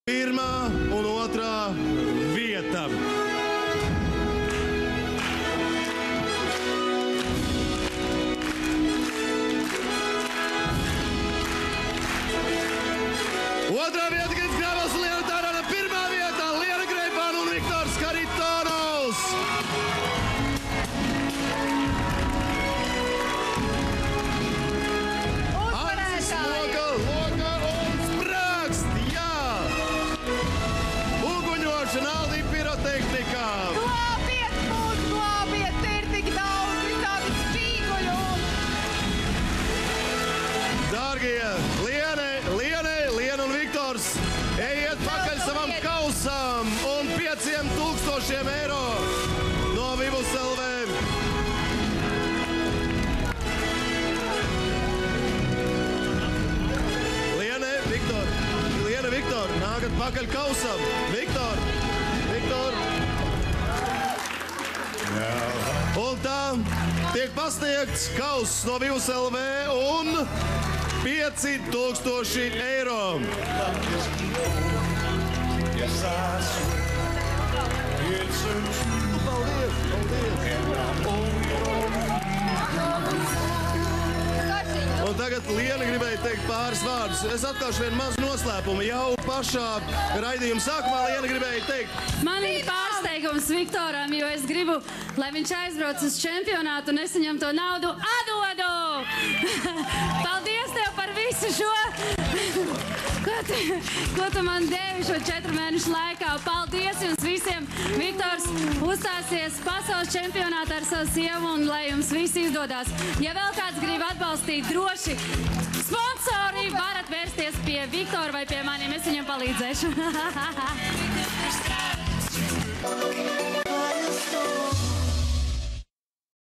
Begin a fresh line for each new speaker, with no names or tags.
Pirmā un otrā vieta. Otrā vieta Gins Grāvels un Liena Tārāna. Pirmā vieta Liena Greipāna un Viktors Karitonovs. Ancis Loka un Sprākst, jā! Uguņošana, Aldi pirotehnikā.
Glābiet, te ir tik daudz visādi spīguļu.
Dārgie, Liena un Viktors, ejiet pakaļ savam kausam un 5000 eiro no Vivus LV. Liena, Viktor, nākat pakaļ kausam. Viktor. Un tā tiek pasniegts kauss no Vivus LV un 5000 eiro. Un tagad Liena gribēja teikt pāris vārdus. Es atklāšu vienu mazu noslēpumu. Jau pašā raidījuma sākumā Liena gribēja teikt.
Man ir pārsteigums Viktoram, jo es gribu, lai viņš aizbrauc uz čempionātu un es viņam to naudu atdodu. Paldies tev par visu šo, ko tu man devi šo 4 mēnešu laikā. Paldies jums visiem. Viktors uzstāsies pasaules čempionātā ar savu sievu un lai jums viss izdodās. Ja vēl kāds grib atbalstīt droši, sponsori varat vērsties pie Viktora vai pie maniem. Es viņam palīdzēšu.